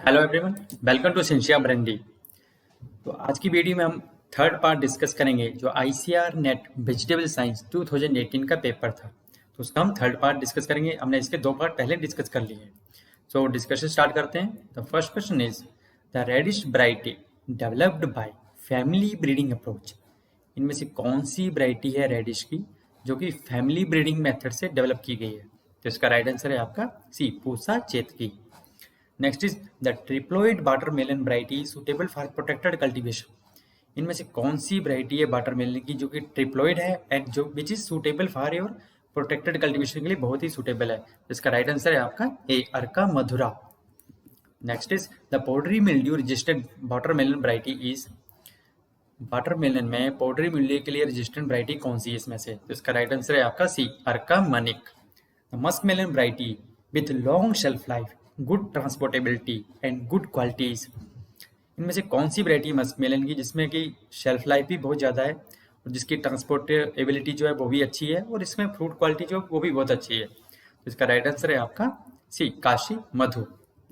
Hello everyone, welcome to Cynthia Brainery. तो आज की वीडियो में हम थर्ड पार्ट डिस्कस करेंगे जो आईसीआर नेट वेजिटेबल साइंस 2018 का पेपर था। तो उसका हम थर्ड पार्ट डिस्कस करेंगे। हमने इसके दो पार्ट पहले डिस्कस कर लिए हैं। सो डिस्कशन स्टार्ट करते हैं। The first question is the radish variety developed by family breeding approach. इनमें से कौन सी वैरायटी है रेडिश की जो कि फैमिली ब्रीडिंग मेथड से डेवलप की गई है? तो इसका राइट आंसर है आपका C, Pusa Chetki. Next is the triploid watermelon variety suitable for protected cultivation. इनमें से कौन सी वैरायटी है वाटरमेलन की जो कि ट्रिप्लोइड है एंड जो which is suitable for your protected cultivation के लिए बहुत ही सुटेबल है? इसका राइट आंसर है आपका A, Arka Madhura. Next is the powdery mildew resistant watermelon variety is. Watermelon में पाउडरी मिल्ड्यू के लिए रेजिस्टेंट वैरायटी कौन सी है इसमें से? तो इसका राइट आंसर है आपका C, Arka Manik. The muskmelon variety with long shelf life, good transportability and good qualities. इनमें से कौन सी वैरायटी मस्कमेलन की जिसमें कि शेल्फ लाइफ भी बहुत ज़्यादा है और जिसकी ट्रांसपोर्टेबिलिटी जो है वो भी अच्छी है और इसमें फ्रूट क्वालिटी जो वो भी बहुत अच्छी है? तो इसका राइट आंसर है आपका सी, काशी मधु।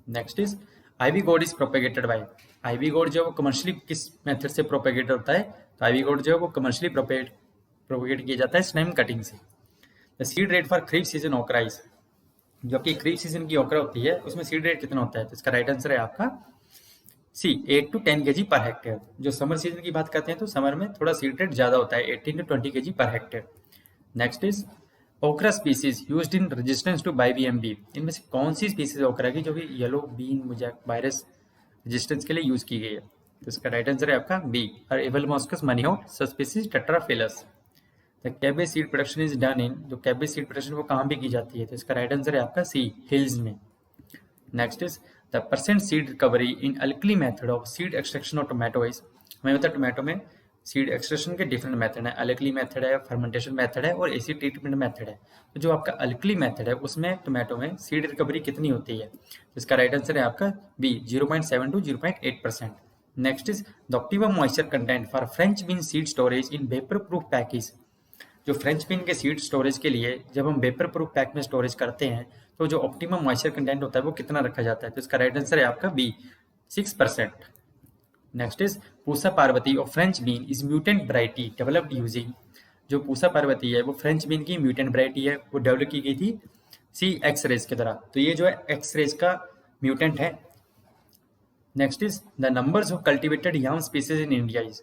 नेक्स्ट इज आईवी गोड इज प्रोपेगेटेड बाय। आईवी गोड जो है वो कमर्शियली किस मेथड से प्रोपेगेट होता है? तो आईवी गोड जो है वो कमर्शियली प्रोपेगेट किया जाता है स्टेम कटिंग से। The seed rate for kharif season ओकरा इज। जो कि खरीफ सीजन की ओकरा होती है उसमें सीड रेट कितना होता है? तो इसका राइट आंसर है आपका सी, 8 to 10 kg पर हेक्टेयर। जो समर सीजन की बात करते हैं तो समर में थोड़ा सीड रेट ज्यादा होता है, 18 to 20 kg पर hectare. Next is okra species used in resistance to BYVMV. इनमें से कौन सी स्पीसीज ओकरा की जो कि yellow bean mosaic virus resistance के लिए यूज की गई है? तो इसका राइट आंसर है आपका B, Abelmoschus manihot subspecies tetraphyllus. The cabbage seed production is done in. जो कैबेज सीड प्रोडक्शन वो कहाँ पे की जाती है? तो इसका राइट आंसर है आपका सी, हिल्स में। Next is the percent seed recovery in alkali method of seed extraction of tomato is. हमें पता है टोमेटो में सीड एक्सट्रैक्शन के डिफरेंट मेथड है, अल्कली मेथड है, फर्मेंटेशन मेथड है और एसिड ट्रीटमेंट मेथड है। तो जो आपका अल्कली मेथड है उसमें टोमेटो में सीड रिकवरी कितनी होती है? तो इसका राइट आंसर है आपका B, 0.7 to 0.8%। Next is the optimum moisture content for French bean seed storage in vapour proof package. जो फ्रेंच बीन के सीड स्टोरेज के लिए जब हम वेपर प्रूफ पैक में स्टोरेज करते हैं तो जो ऑप्टिमम मॉइस्चर कंटेंट होता है वो कितना रखा जाता है? तो इसका राइट आंसर है आपका B, 6%। Next is Pusa Parvati और French bean is mutant variety developed using. जो पूसा पार्वती है वो फ्रेंच बीन की म्यूटेंट वैरायटी है, वो डेवलप की गई थी सी, एक्सरेज की तरह। तो ये जो है एक्सरेज का म्यूटेंट है। Next is the numbers of cultivated yam species in India is.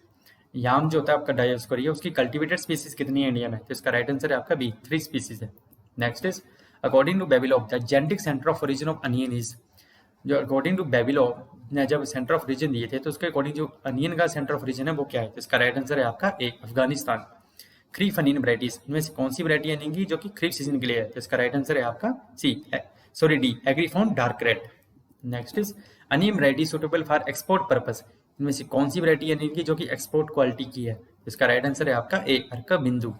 Yam जो होता है आपका डायोस्कोरिया, उसकी कल्टिवेटेड स्पीसीज कितनी है इंडिया में? तो इसका राइट आंसर है आपका बी, 3 स्पीसीज है। Next is according to Vavilov the genetic centre of origin of onion is. जो अकॉर्डिंग टू बेबीलोव ने जब सेंटर ऑफ ओरिजिन दिए थे तो उसके अकॉर्डिंग जो अनियन का सेंटर ऑफ ओरिजिन है वो क्या है? तो इसका राइट आंसर है आपका ए, अफगानिस्तान। खरीफ अनियन वैरायटीज, इनमें से कौन सी वैरायटी अनियन की जो कि खरीफ सीजन के लिए है? तो इसका राइट आंसर है आपका C, D, Agrifound dark red. Next is onion variety suitable for export purpose. इनमें से कौन सी वैरायटी अनियन की जो कि एक्सपोर्ट क्वालिटी की है? इसका राइट आंसर है आपका ए, अर्का बिंदु।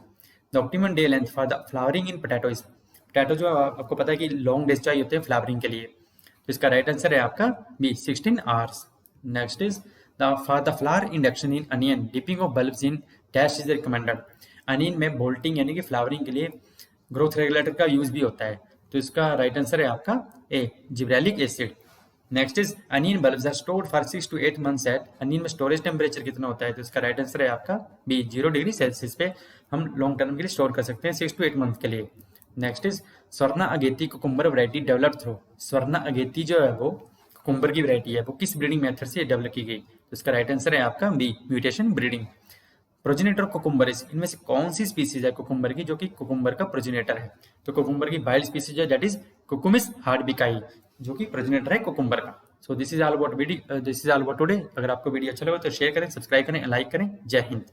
The optimum day length for the flowering in potato is. Potato जो आपको पता है कि लॉन्ग डेज चाहिए होते हैं फ्लावरिंग के लिए, तो इसका राइट आंसर है आपका B, 16 hours. Next is for the flower induction in onion dipping of bulbs in dash is recommended. Onion में बोल्टिंग यानी कि फ्लावरिंग के लिए ग्रोथ रेगुलेटर का यूज भी होता है, तो इसका राइट आंसर है आपका A, gibberellic acid. Next is onion bulbs are stored for 6 to 8 months at. Onion में स्टोरेज टेम्परेचर कितना होता है? तो इसका राइट आंसर है आपका बी, 0 डिग्री सेल्सियस पे हम लॉन्ग टर्म के लिए स्टोर कर सकते हैं 6 to 8 months के लिए। नेक्स्ट इज स्वर्णा अगेती cucumber variety develop through. Swarna अगेती जो है वो कुकुम्बर की वैरायटी है, वो किस ब्रीडिंग मेथड से डेवलप की गई? तो इसका राइट आंसर है आपका B, mutation breeding. Progenitor cucumber is. इनमें से कौन सी स्पीसीज है कुकुम्बर की जो कि कुकुम्बर का प्रोजेनेटर है? तो कुकुम्बर की वाइल्ड स्पीसीज है दैट इज कुकुमिस हार्डबिकाई, जो कि प्रोजेनेटर है कुकुम्बर का। So this is all about today. अगर आपको वीडियो अच्छा लगा तो शेयर करें, सब्सक्राइब करें, लाइक करें। जय हिंद।